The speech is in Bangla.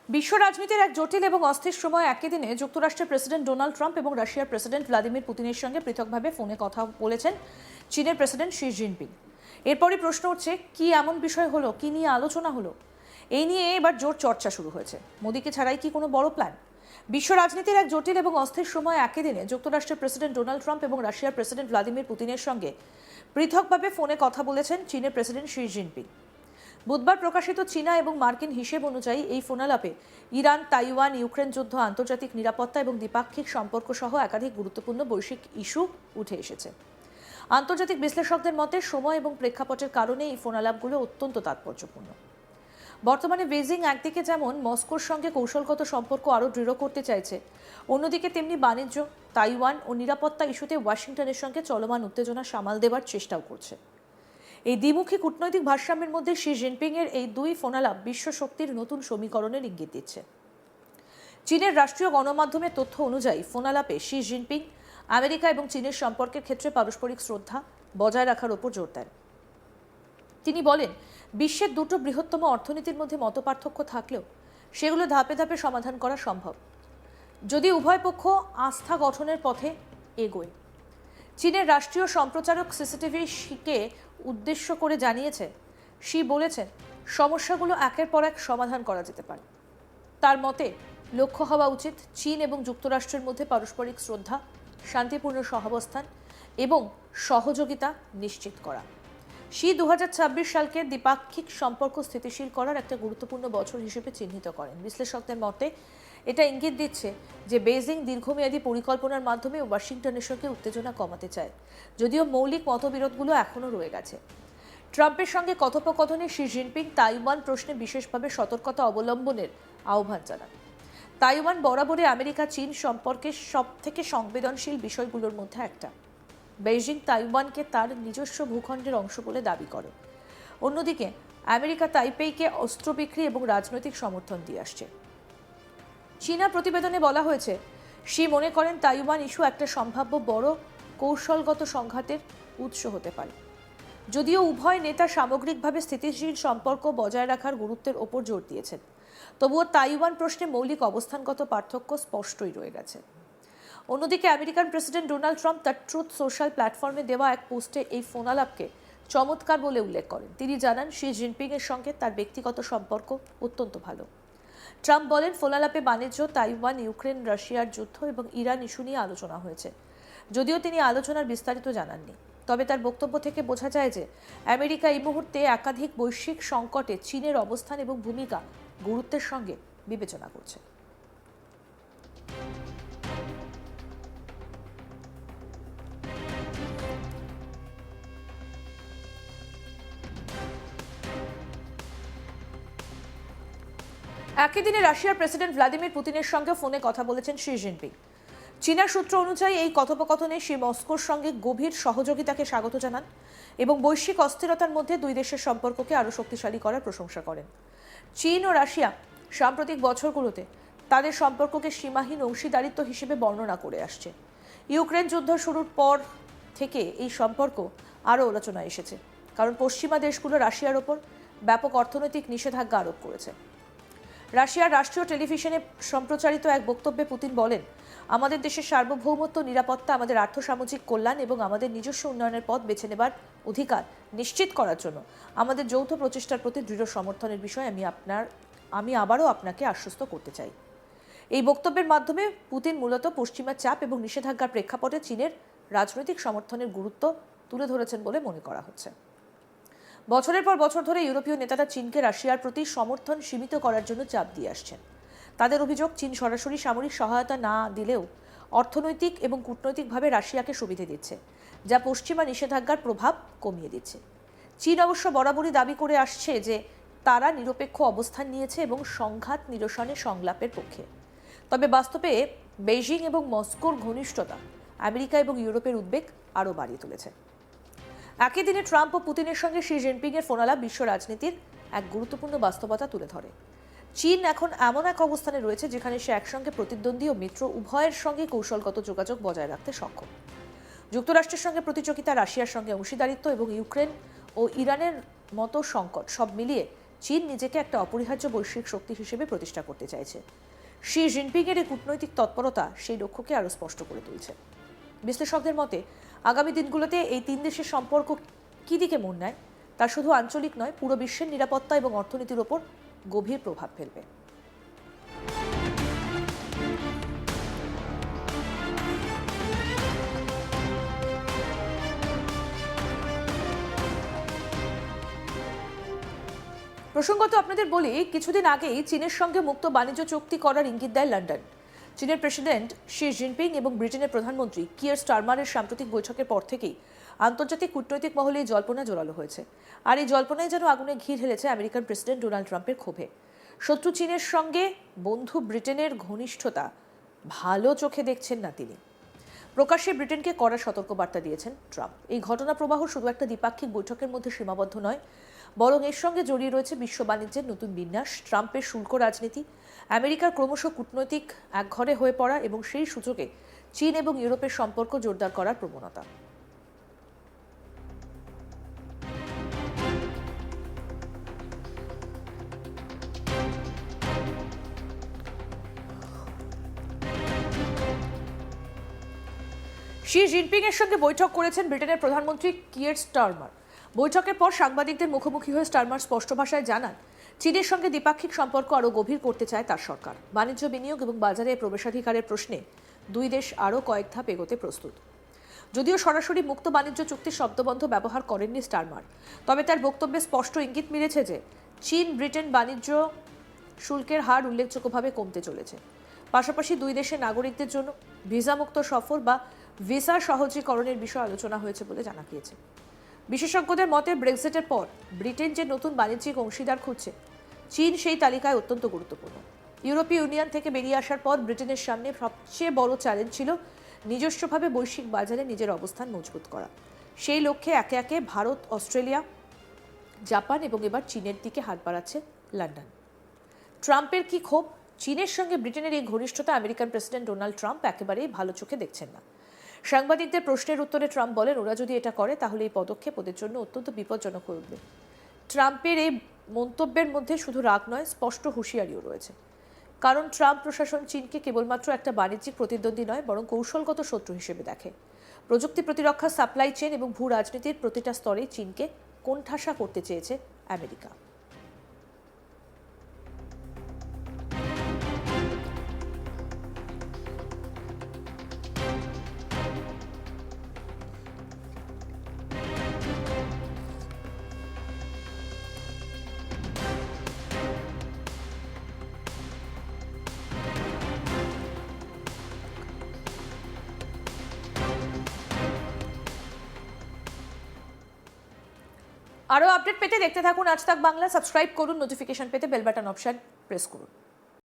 বিশ্ব রাজনীতির এক জটিল এবং অস্থির সময় একই দিনে যুক্তরাষ্ট্রের প্রেসিডেন্ট ডোনাল্ড ট্রাম্প এবং রাশিয়ার প্রেসিডেন্ট ভ্লাদিমির পুতিনের সঙ্গে পৃথকভাবে ফোনে কথা বলেছেন চীনের প্রেসিডেন্ট শি জিনপিং। এরপরই প্রশ্ন উঠছে, কি এমন বিষয় হলো, কি নিয়ে আলোচনা হলো? এই নিয়ে এবার জোর চর্চা শুরু হয়েছে। মোদীকে ছাড়াই কি কোনো বড় প্ল্যান? বিশ্ব রাজনীতির এক জটিল এবং অস্থির সময় একই দিনে যুক্তরাষ্ট্রের প্রেসিডেন্ট ডোনাল্ড ট্রাম্প এবং রাশিয়ার প্রেসিডেন্ট ভ্লাদিমির পুতিনের সঙ্গে পৃথকভাবে ফোনে কথা বলেছেন চীনের প্রেসিডেন্ট শি জিনপিং। বুধবার প্রকাশিত চীনা এবং মার্কিন হিসেব অনুযায়ী এই ফোনালাপে ইরান, তাইওয়ান, ইউক্রেন যুদ্ধ, আন্তর্জাতিক নিরাপত্তা এবং দ্বিপাক্ষিক সম্পর্ক সহ একাধিক গুরুত্বপূর্ণ বৈশ্বিক ইস্যু উঠে এসেছে। আন্তর্জাতিক বিশ্লেষকদের মতে সময় এবং প্রেক্ষাপটের কারণে এই ফোনালাপগুলো অত্যন্ত তাৎপর্যপূর্ণ। বর্তমানে বেজিং একদিকে যেমন মস্কোর সঙ্গে কৌশলগত সম্পর্ক আরও দৃঢ় করতে চাইছে, অন্যদিকে তেমনি বাণিজ্য, তাইওয়ান ও নিরাপত্তা ইস্যুতে ওয়াশিংটনের সঙ্গে চলমান উত্তেজনা সামাল দেবার চেষ্টাও করছে। এই দ্বিমুখী কূটনৈতিক ভারসাম্যের মধ্যে শি জিনপিংয়ের এই দুই ফোনালাপ বিশ্ব শক্তির নতুন সমীকরণের ইঙ্গিত দিচ্ছে। চীনের রাষ্ট্রীয় গণমাধ্যমের তথ্য অনুযায়ী ফোনালাপে শি জিনপিং আমেরিকা এবং চীনের সম্পর্কের ক্ষেত্রে পারস্পরিক শ্রদ্ধা বজায় রাখার ওপর জোর দেন। তিনি বলেন, বিশ্বের দুটো বৃহত্তম অর্থনীতির মধ্যে মতপার্থক্য থাকলেও সেগুলো ধাপে ধাপে সমাধান করা সম্ভব, যদি উভয় পক্ষ আস্থা গঠনের পথে এগোয়। চীনের রাষ্ট্রীয় সম্প্রচারক সিসিটিভিকে উদ্দেশ্য করে জানিয়েছে, শি বলেছেন, সমস্যাগুলো একের পর এক সমাধান করা যেতে পারে। তার মতে লক্ষ্য হওয়া উচিত চীন এবং যুক্তরাষ্ট্রের মধ্যে পারস্পরিক শ্রদ্ধা, শান্তিপূর্ণ সহাবস্থান এবং সহযোগিতা নিশ্চিত করা। শি 2026 সালকে দ্বিপাক্ষিক সম্পর্ক স্থিতিশীল করার একটা গুরুত্বপূর্ণ বছর হিসেবে চিহ্নিত করেন। বিশ্লেষকদের মতে এটা ইঙ্গিত দিচ্ছে যে বেজিং দীর্ঘমেয়াদী পরিকল্পনার মাধ্যমে ওয়াশিংটনের সঙ্গে উত্তেজনা কমাতে চায়, যদিও মৌলিক মতবিরোধগুলো এখনও রয়ে গেছে। ট্রাম্পের সঙ্গে কথোপকথনে শি জিনপিং তাইওয়ান প্রশ্নে বিশেষভাবে সতর্কতা অবলম্বনের আহ্বান জানান। তাইওয়ান বরাবরই আমেরিকা চীন সম্পর্কের সবথেকে সংবেদনশীল বিষয়গুলোর মধ্যে একটা। বেইজিং তাইওয়ানকে তার নিজস্ব ভূখণ্ডের অংশ বলে দাবি করে। অন্যদিকে আমেরিকা তাইপেইকে অস্ত্র বিক্রি এবং রাজনৈতিক সমর্থন দিয়ে আসছে। চীনা প্রতিবেদনে বলা হয়েছে, শি মনে করেন তাইওয়ান ইস্যু একটা সম্ভাব্য বড় কৌশলগত সংঘাতের উৎস হতে পারে। যদিও উভয় নেতা সামগ্রিকভাবে স্থিতিশীল সম্পর্ক বজায় রাখার গুরুত্বের ওপর জোর দিয়েছেন, তবুও তাইওয়ান প্রশ্নে মৌলিক অবস্থানগত পার্থক্য স্পষ্টই রয়ে গেছে। অন্যদিকে আমেরিকান প্রেসিডেন্ট ডোনাল্ড ট্রাম্প তার ট্রুথ সোশ্যাল প্ল্যাটফর্মে দেওয়া এক পোস্টে এই ফোনালাপকে চমৎকার বলে উল্লেখ করেন। তিনি জানান, শি জিনপিংয়ের সঙ্গে তার ব্যক্তিগত সম্পর্ক অত্যন্ত ভালো। ট্রাম্প বলেন, ফোনালাপে বাণিজ্য, তাইওয়ান, ইউক্রেন, রাশিয়ার যুদ্ধ এবং ইরান ইস্যু নিয়ে আলোচনা হয়েছে। যদিও তিনি আলোচনার বিস্তারিত জানাননি, তবে তার বক্তব্য থেকে বোঝা যায় যে আমেরিকা এই মুহূর্তে একাধিক বৈশ্বিক সংকটে চীনের অবস্থান এবং ভূমিকা গুরুত্বের সঙ্গে বিবেচনা করছে। একই দিনে রাশিয়ার প্রেসিডেন্ট ভ্লাদিমির পুতিনের সঙ্গে ফোনে কথা বলেছেন শি জিনপিং। চীনা সূত্র অনুযায়ী এই কথোপকথনে শি মস্কোর সঙ্গে গভীর সহযোগিতাকে স্বাগত জানান এবং বৈশ্বিক অস্থিরতার মধ্যে দুই দেশের সম্পর্ককে আরও শক্তিশালী করার প্রশংসা করেন। চীন ও রাশিয়া সাম্প্রতিক বছরগুলোতে তাদের সম্পর্ককে সীমাহীন অংশীদারিত্ব হিসেবে বর্ণনা করে আসছে। ইউক্রেন যুদ্ধ শুরুর পর থেকে এই সম্পর্ক আরও আলোচনায় এসেছে, কারণ পশ্চিমা দেশগুলো রাশিয়ার ওপর ব্যাপক অর্থনৈতিক নিষেধাজ্ঞা আরোপ করেছে। রাশিয়ার রাষ্ট্রীয় টেলিভিশনে সম্প্রচারিত এক বক্তব্যে পুতিন বলেন, আমাদের দেশের সার্বভৌমত্ব, নিরাপত্তা, আমাদের আর্থসামাজিক কল্যাণ এবং আমাদের নিজস্ব উন্নয়নের পথ বেছে নেবার অধিকার নিশ্চিত করার জন্য আমাদের যৌথ প্রচেষ্টার প্রতি দৃঢ় সমর্থনের বিষয়ে আমি আবারও আপনাকে আশ্বস্ত করতে চাই। এই বক্তব্যের মাধ্যমে পুতিন মূলত পশ্চিমা চাপ এবং নিষেধাজ্ঞার প্রেক্ষাপটে চীনের রাজনৈতিক সমর্থনের গুরুত্ব তুলে ধরেছেন বলে মনে করা হচ্ছে। বছরের পর বছর ধরে ইউরোপীয় নেতারা চীনকে রাশিয়ার প্রতি সমর্থন সীমিত করার জন্য চাপ দিয়ে আসছেন। তাদের অভিযোগ, চীন সরাসরি সামরিক সহায়তা না দিলেও অর্থনৈতিক এবং কূটনৈতিকভাবে রাশিয়াকে সুবিধে দিচ্ছে, যা পশ্চিমা নিষেধাজ্ঞার প্রভাব কমিয়ে দিচ্ছে। চীন অবশ্য বরাবরই দাবি করে আসছে যে তারা নিরপেক্ষ অবস্থান নিয়েছে এবং সংঘাত নিরসনে সংলাপের পক্ষে। তবে বাস্তবে বেইজিং এবং মস্কোর ঘনিষ্ঠতা আমেরিকা এবং ইউরোপের উদ্বেগ আরও বাড়িয়ে তুলেছে। একই দিনে ট্রাম্প ও পুতিনের সঙ্গে শি জিনপিংয়ের ফোনালাপ বিশ্ব রাজনীতির এক গুরুত্বপূর্ণ বাস্তবতা তুলে ধরে। চীন এখন এমন এক অবস্থানে রয়েছে যেখানে সে একসঙ্গে প্রতিদ্বন্দ্বী ও মিত্র উভয়ের সঙ্গে কৌশলগত যোগাযোগ বজায় রাখতে সক্ষম। যুক্তরাষ্ট্রের সঙ্গে প্রতিযোগিতা, রাশিয়ার সঙ্গে অংশীদারিত্ব এবং ইউক্রেন ও ইরানের মতো সংকট সব মিলিয়ে চীন নিজেকে একটা অপরিহার্য বৈশ্বিক শক্তি হিসেবে প্রতিষ্ঠা করতে চাইছে। শি জিনপিংয়ের এই কূটনৈতিক তৎপরতা সেই লক্ষ্যকে আরও স্পষ্ট করে তুলছে। বিশ্লেষকদের মতে আগামী দিনগুলোতে এই তিন দেশের সম্পর্ক কী দিকে মন নেয় তা শুধু আঞ্চলিক নয়, পুরো বিশ্বের নিরাপত্তা এবং অর্থনীতির ওপর গভীর প্রভাব ফেলবে। প্রসঙ্গত আপনাদের বলি, কিছুদিন আগেই চীনের সঙ্গে মুক্ত বাণিজ্য চুক্তি করার ইঙ্গিত দেয় লন্ডন। চীনের প্রেসিডেন্ট শি জিনপিং এবং ব্রিটেনের প্রধানমন্ত্রী কিয়ার স্টারমারের সাম্প্রতিক বৈঠকের পর থেকেই আন্তর্জাতিক কূটনৈতিক মহলে এই জল্পনা জোরালো হয়েছে। আর এই জল্পনায় যেন আগুনে ঘি ঢেলেছে আমেরিকান প্রেসিডেন্ট ডোনাল্ড ট্রাম্পের ক্ষোভে। শত্রু চীনের সঙ্গে বন্ধু ব্রিটেনের ঘনিষ্ঠতা ভালো চোখে দেখছেন না তিনি। প্রকাশ্যে ব্রিটেনকে কড়া সতর্কবার্তা দিয়েছেন ট্রাম্প। এই ঘটনা প্রবাহ শুধু একটা দ্বিপাক্ষিক বৈঠকের মধ্যে সীমাবদ্ধ নয়, বরং এর সঙ্গে জড়িয়ে রয়েছে বিশ্ব বাণিজ্যের নতুন বিন্যাস, ট্রাম্পের শুল্ক রাজনীতি, আমেরিকার ক্রমশ কূটনৈতিক একঘরে হয়ে পড়া এবং সেই সুযোগে চীন এবং ইউরোপের সম্পর্ক জোরদার করার প্রবণতা। শি জিনপিং এর সঙ্গে বৈঠক করেছেন ব্রিটেনের প্রধানমন্ত্রী কিয়ার স্টারমার। বৈঠকের পর সাংবাদিকদের মুখোমুখি হয়ে স্টারমার স্পষ্ট ভাষায় জানান, চীনের সঙ্গে দ্বিপাক্ষিক সম্পর্ক আরও গভীর করতে চায় তার সরকার। বাণিজ্য, বিনিয়োগ এবং বাজারে প্রবেশাধিকারের প্রশ্নে দুই দেশ আরও কয়েক ধাপ এগোতে প্রস্তুত। যদিও সরাসরি মুক্ত বাণিজ্য চুক্তির শব্দবন্ধ ব্যবহার করেননি স্টারমার, তবে তার বক্তব্যে স্পষ্ট ইঙ্গিত মিলেছে যে চীন ব্রিটেন বাণিজ্য শুল্কের হার উল্লেখযোগ্যভাবে কমতে চলেছে। পাশাপাশি দুই দেশের নাগরিকদের জন্য ভিসামুক্ত সফর বা ভিসা সহজীকরণের বিষয়ে আলোচনা হয়েছে বলে জানা গিয়েছে। বিশেষজ্ঞদের মতে ব্রেক্সিটের পর ব্রিটেন যে নতুন বাণিজ্যিক অংশীদার খুঁজছে, চীন সেই তালিকায় অত্যন্ত গুরুত্বপূর্ণ। ইউরোপীয় ইউনিয়ন থেকে বেরিয়ে আসার পর ব্রিটেনের সামনে সবচেয়ে বড় চ্যালেঞ্জ ছিল নিজস্বভাবে বৈশ্বিক বাজারে নিজের অবস্থান মজবুত করা। সেই লক্ষ্যে একে একে ভারত, অস্ট্রেলিয়া, জাপান এবং এবার চীনের দিকে হাত বাড়াচ্ছে লন্ডন। ট্রাম্পের কি ক্ষোভ? চীনের সঙ্গে ব্রিটেনের এই ঘনিষ্ঠতা আমেরিকান প্রেসিডেন্ট ডোনাল্ড ট্রাম্প একেবারেই ভালো চোখে দেখছেন না। সাংবাদিকদের প্রশ্নের উত্তরে ট্রাম্প বলেন, ওরা যদি এটা করে তাহলে এই পদক্ষেপ ওদের জন্য অত্যন্ত বিপজ্জনক হয়ে উঠবে। ট্রাম্পের এই মন্তব্যের মধ্যে শুধু রাগ নয়, স্পষ্ট হুঁশিয়ারিও রয়েছে। কারণ ট্রাম্প প্রশাসন চীনকে কেবলমাত্র একটা বাণিজ্যিক প্রতিদ্বন্দ্বী নয়, বরং কৌশলগত শত্রু হিসেবে দেখে। প্রযুক্তি, প্রতিরক্ষা, সাপ্লাই চেইন এবং ভূ রাজনীতির প্রতিটা স্তরেই চীনকে কোণঠাসা করতে চেয়েছে আমেরিকা। আরও আপডেট পেতে দেখতে থাকুন আজ তাক বাংলা। সাবস্ক্রাইব করুন, নোটিফিকেশন পেতে বেল বাটন অপশন প্রেস করুন।